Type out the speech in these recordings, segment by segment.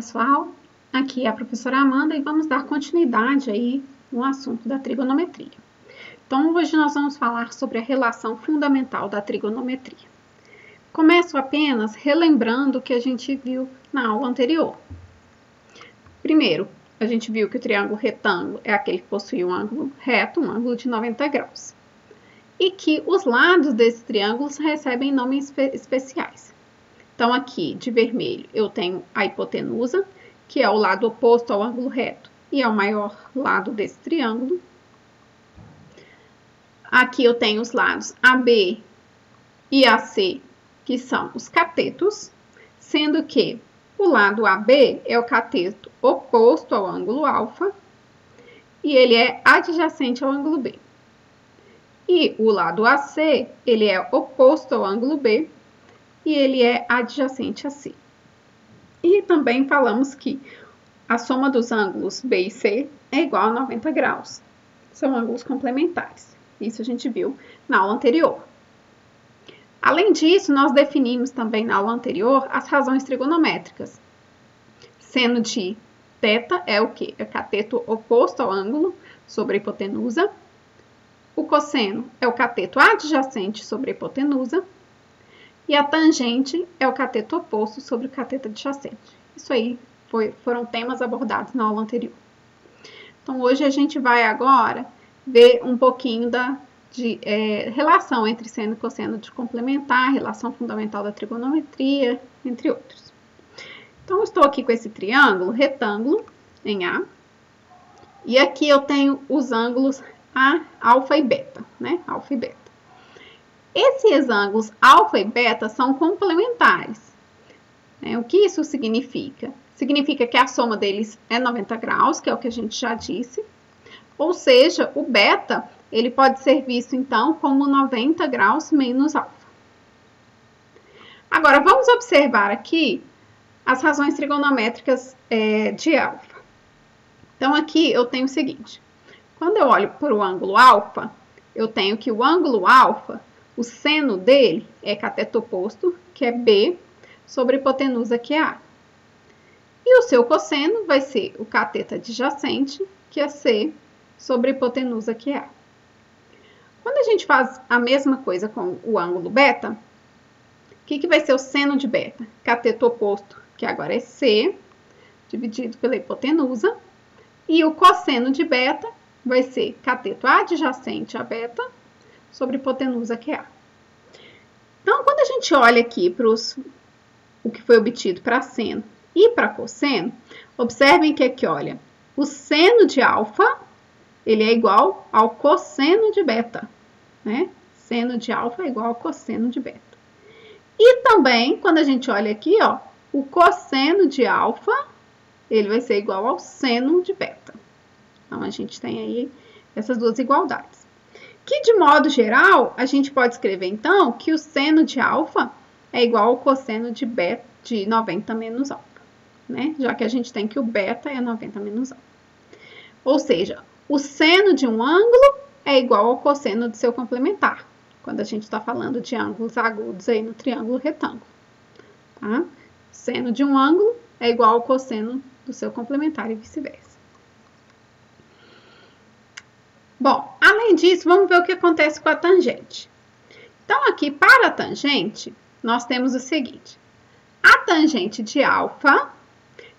pessoal, aqui é a professora Amanda e vamos dar continuidade aí no assunto da trigonometria. Então, hoje nós vamos falar sobre a relação fundamental da trigonometria. Começo apenas relembrando o que a gente viu na aula anterior. Primeiro, a gente viu que o triângulo retângulo é aquele que possui um ângulo reto, um ângulo de 90 graus. E que os lados desses triângulos recebem nomes especiais. Então, aqui, de vermelho, eu tenho a hipotenusa, que é o lado oposto ao ângulo reto e é o maior lado desse triângulo. Aqui eu tenho os lados AB e AC, que são os catetos, sendo que o lado AB é o cateto oposto ao ângulo alfa e ele é adjacente ao ângulo B. E o lado AC, ele é oposto ao ângulo B e ele é adjacente a C. E também falamos que a soma dos ângulos B e C é igual a 90 graus. São ângulos complementares. Isso a gente viu na aula anterior. Além disso, nós definimos também na aula anterior as razões trigonométricas. Seno de θ é o quê? É o cateto oposto ao ângulo sobre a hipotenusa. O cosseno é o cateto adjacente sobre a hipotenusa. E a tangente é o cateto oposto sobre o cateto adjacente. Isso aí foram temas abordados na aula anterior. Então, hoje a gente vai agora ver um pouquinho de relação entre seno e cosseno de complementar, relação fundamental da trigonometria, entre outros. Então, eu estou aqui com esse triângulo retângulo em A. E aqui eu tenho os ângulos alfa e beta, né? Alfa e beta. Esses ângulos alfa e beta são complementares. O que isso significa? Significa que a soma deles é 90 graus, que é o que a gente já disse. Ou seja, o beta, ele pode ser visto, então, como 90 graus menos alfa. Agora, vamos observar aqui as razões trigonométricas de alfa. Então, aqui eu tenho o seguinte. Quando eu olho para o ângulo alfa, eu tenho que o ângulo alfa, o seno dele é cateto oposto, que é B, sobre a hipotenusa, que é A. E o seu cosseno vai ser o cateto adjacente, que é C, sobre a hipotenusa, que é A. Quando a gente faz a mesma coisa com o ângulo beta, o que vai ser o seno de beta? Cateto oposto, que agora é C, dividido pela hipotenusa. E o cosseno de beta vai ser cateto adjacente a beta, sobre a hipotenusa, que é A. Então, quando a gente olha aqui para o que foi obtido para seno e para cosseno, observem que aqui, olha, o seno de alfa, ele é igual ao cosseno de beta, né? Seno de alfa é igual ao cosseno de beta. E também, quando a gente olha aqui, ó, o cosseno de alfa, ele vai ser igual ao seno de beta. Então, a gente tem aí essas duas igualdades. Que, de modo geral, a gente pode escrever, então, que o seno de alfa é igual ao cosseno de beta de 90 menos alfa, né? Já que a gente tem que o beta é 90 menos alfa. Ou seja, o seno de um ângulo é igual ao cosseno do seu complementar, quando a gente está falando de ângulos agudos aí no triângulo retângulo, tá? O seno de um ângulo é igual ao cosseno do seu complementar e vice-versa. Bom, além disso, vamos ver o que acontece com a tangente. Então, aqui, para a tangente, nós temos o seguinte. A tangente de alfa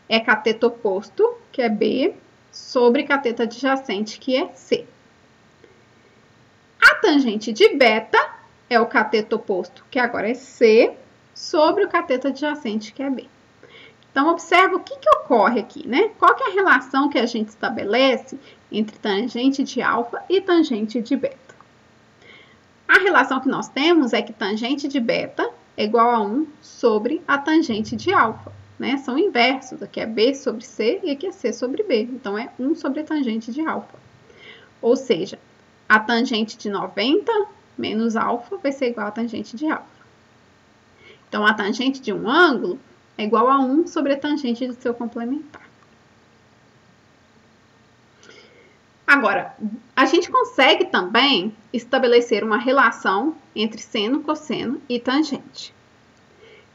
é cateto oposto, que é B, sobre cateto adjacente, que é C. A tangente de beta é o cateto oposto, que agora é C, sobre o cateto adjacente, que é B. Então, observa o que ocorre aqui, né? Qual que é a relação que a gente estabelece entre tangente de alfa e tangente de beta? A relação que nós temos é que tangente de beta é igual a 1 sobre a tangente de alfa, né? São inversos, aqui é B sobre C e aqui é C sobre B. Então, é 1 sobre a tangente de alfa. Ou seja, a tangente de 90 menos alfa vai ser igual a tangente de alfa. Então, a tangente de um ângulo é igual a 1 sobre a tangente do seu complementar. Agora, a gente consegue também estabelecer uma relação entre seno, cosseno e tangente.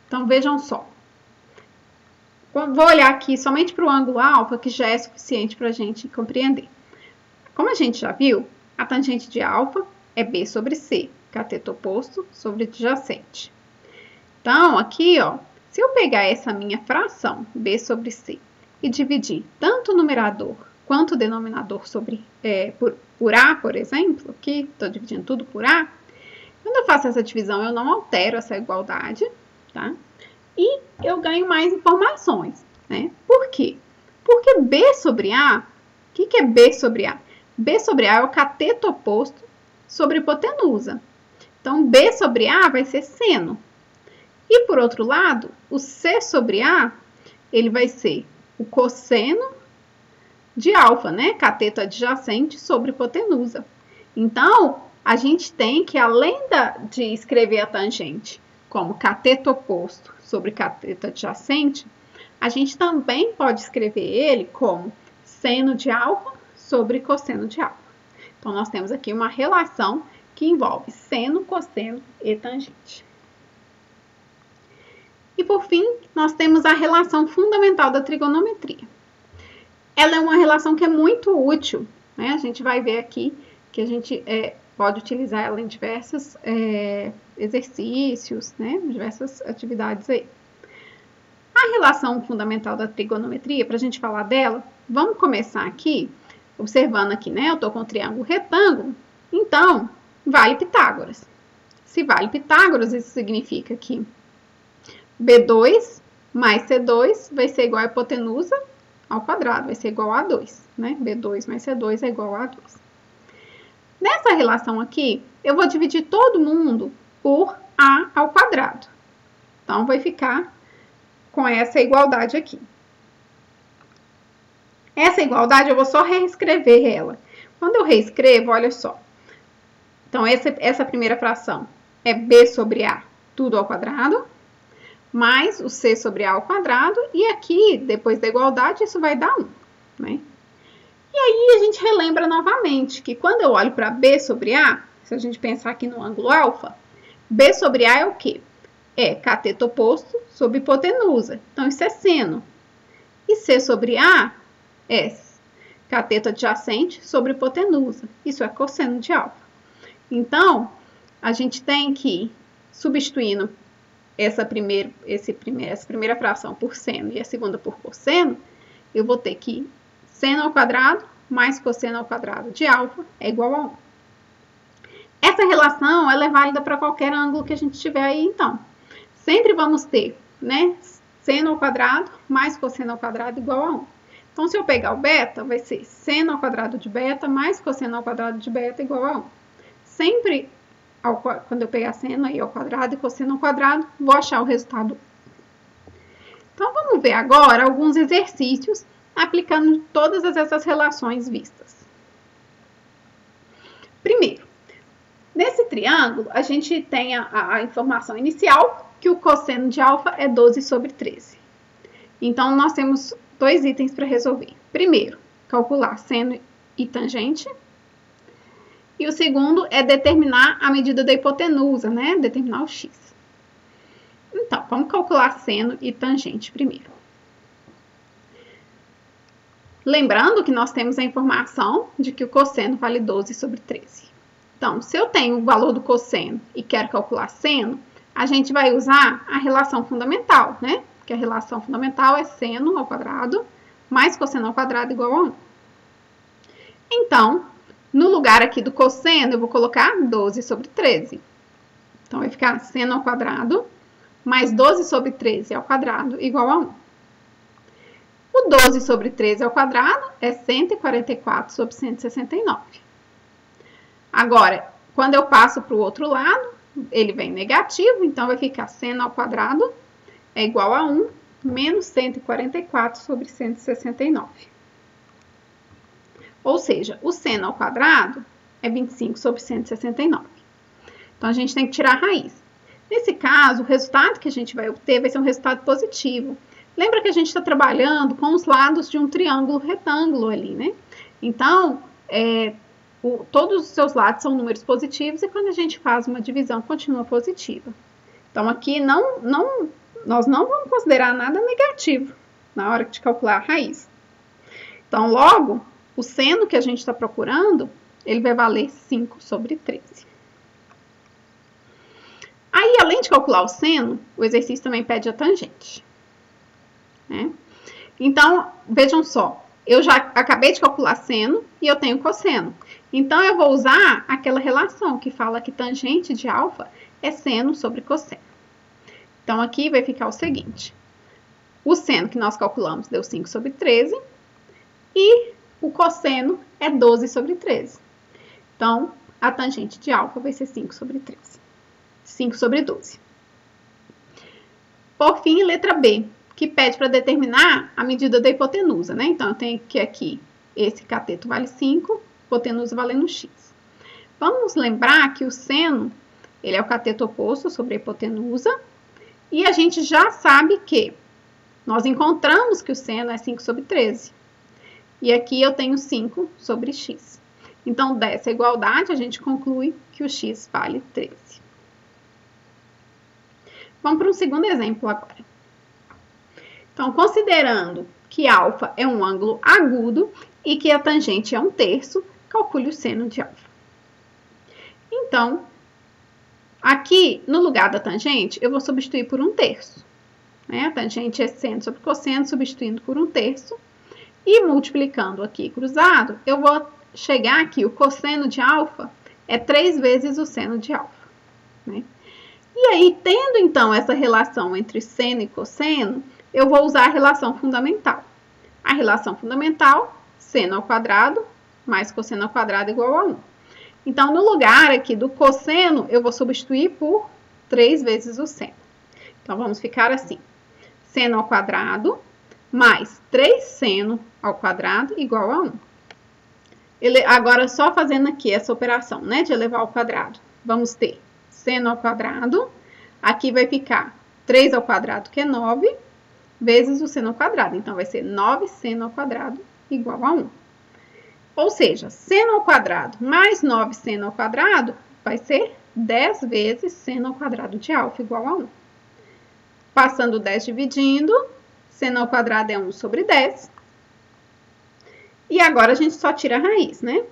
Então, vejam só. Vou olhar aqui somente para o ângulo alfa, que já é suficiente para a gente compreender. Como a gente já viu, a tangente de alfa é B sobre C, cateto oposto sobre adjacente. Então, aqui, ó, se eu pegar essa minha fração, B sobre C, e dividir tanto o numerador quanto o denominador por A, por exemplo, aqui estou dividindo tudo por A, quando eu faço essa divisão, eu não altero essa igualdade, tá? E eu ganho mais informações, né? Por quê? Porque B sobre A, o que é B sobre A? B sobre A é o cateto oposto sobre hipotenusa. Então, B sobre A vai ser seno. E, por outro lado, o C sobre A, ele vai ser o cosseno de alfa, né? Cateto adjacente sobre hipotenusa. Então, a gente tem que, além de escrever a tangente como cateto oposto sobre cateto adjacente, a gente também pode escrever ele como seno de alfa sobre cosseno de alfa. Então, nós temos aqui uma relação que envolve seno, cosseno e tangente. E, por fim, nós temos a relação fundamental da trigonometria. Ela é uma relação que é muito útil, né? A gente vai ver aqui que a gente pode utilizar ela em diversos exercícios, né? Diversas atividades aí. A relação fundamental da trigonometria, para a gente falar dela, vamos começar aqui, observando aqui, né? Eu estou com o triângulo retângulo, então, vale Pitágoras. Se vale Pitágoras, isso significa que B2 mais C2 vai ser igual a hipotenusa ao quadrado, vai ser igual a 2, né? B2 mais C2 é igual a 2. Nessa relação aqui, eu vou dividir todo mundo por A ao quadrado. Então, vai ficar com essa igualdade aqui. Essa igualdade, eu vou só reescrever ela. Quando eu reescrevo, olha só. Então, essa primeira fração é B sobre A, tudo ao quadrado, mais o C sobre A ao quadrado, e aqui, depois da igualdade, isso vai dar 1, né? E aí, a gente relembra novamente que quando eu olho para B sobre A, se a gente pensar aqui no ângulo alfa, B sobre A é o quê? É cateto oposto sobre hipotenusa. Então, isso é seno. E C sobre A é cateto adjacente sobre hipotenusa. Isso é cosseno de alfa. Então, a gente tem que, substituindo essa primeira fração por seno e a segunda por cosseno, eu vou ter que seno ao quadrado mais cosseno ao quadrado de alfa é igual a 1. Essa relação ela é válida para qualquer ângulo que a gente tiver aí, então. Sempre vamos ter, né, seno ao quadrado mais cosseno ao quadrado igual a 1. Então, se eu pegar o beta, vai ser seno ao quadrado de beta mais cosseno ao quadrado de beta igual a 1. Sempre, quando eu pegar seno aí ao quadrado e cosseno ao quadrado, vou achar o resultado. Então, vamos ver agora alguns exercícios aplicando todas essas relações vistas. Primeiro, nesse triângulo, a gente tem a informação inicial que o cosseno de alfa é 12 sobre 13. Então, nós temos dois itens para resolver. Primeiro, calcular seno e tangente. E o segundo é determinar a medida da hipotenusa, né? Determinar o x. Então, vamos calcular seno e tangente primeiro. Lembrando que nós temos a informação de que o cosseno vale 12 sobre 13. Então, se eu tenho o valor do cosseno e quero calcular seno, a gente vai usar a relação fundamental, né? Que a relação fundamental é seno ao quadrado mais cosseno ao quadrado igual a 1. Então, no lugar aqui do cosseno, eu vou colocar 12 sobre 13. Então, vai ficar seno ao quadrado mais 12 sobre 13 ao quadrado igual a 1. O 12 sobre 13 ao quadrado é 144 sobre 169. Agora, quando eu passo para o outro lado, ele vem negativo, então vai ficar seno ao quadrado é igual a 1 menos 144 sobre 169. Ou seja, o seno ao quadrado é 25 sobre 169. Então, a gente tem que tirar a raiz. Nesse caso, o resultado que a gente vai obter vai ser um resultado positivo. Lembra que a gente está trabalhando com os lados de um triângulo retângulo ali, né? Então, todos os seus lados são números positivos e quando a gente faz uma divisão, continua positiva. Então, aqui nós não vamos considerar nada negativo, na hora de calcular a raiz. Então, logo, o seno que a gente está procurando, ele vai valer 5 sobre 13. Aí, além de calcular o seno, o exercício também pede a tangente, né? Então, vejam só, eu já acabei de calcular seno e eu tenho cosseno. Então, eu vou usar aquela relação que fala que tangente de alfa é seno sobre cosseno. Então, aqui vai ficar o seguinte. O seno que nós calculamos deu 5 sobre 13 e o cosseno é 12 sobre 13. Então, a tangente de alfa vai ser 5 sobre 13. 5 sobre 12. Por fim, letra B, que pede para determinar a medida da hipotenusa, né? Então, eu tenho que aqui, esse cateto vale 5, hipotenusa valendo x. Vamos lembrar que o seno, ele é o cateto oposto sobre a hipotenusa, e a gente já sabe que nós encontramos que o seno é 5 sobre 13. E aqui eu tenho 5 sobre x. Então, dessa igualdade, a gente conclui que o x vale 13. Vamos para um segundo exemplo agora. Então, considerando que alfa é um ângulo agudo e que a tangente é 1/3, calcule o seno de alfa. Então, aqui, no lugar da tangente, eu vou substituir por 1/3. Né? A tangente é seno sobre cosseno, substituindo por 1/3. E multiplicando aqui cruzado, eu vou chegar aqui, o cosseno de alfa é 3 vezes o seno de alfa. Né? E aí, tendo então essa relação entre seno e cosseno, eu vou usar a relação fundamental. A relação fundamental, seno ao quadrado mais cosseno ao quadrado igual a 1. Então, no lugar aqui do cosseno, eu vou substituir por 3 vezes o seno. Então, vamos ficar assim. Seno ao quadrado mais 3 seno ao quadrado igual a 1. Agora, só fazendo aqui essa operação, né, de elevar ao quadrado. Vamos ter seno ao quadrado, aqui vai ficar 3 ao quadrado, que é 9, vezes o seno ao quadrado. Então, vai ser 9 seno ao quadrado igual a 1. Ou seja, seno ao quadrado mais 9 seno ao quadrado vai ser 10 vezes seno ao quadrado de alfa igual a 1. Passando 10 dividindo, seno ao quadrado é 1 sobre 10. E agora a gente só tira a raiz, né?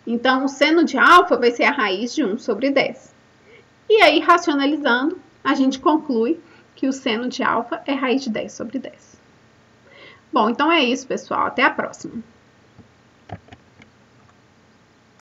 Então, o seno de alfa vai ser a raiz de 1 sobre 10. E aí, racionalizando, a gente conclui que o seno de alfa é raiz de 10 sobre 10. Bom, então é isso, pessoal. Até a próxima.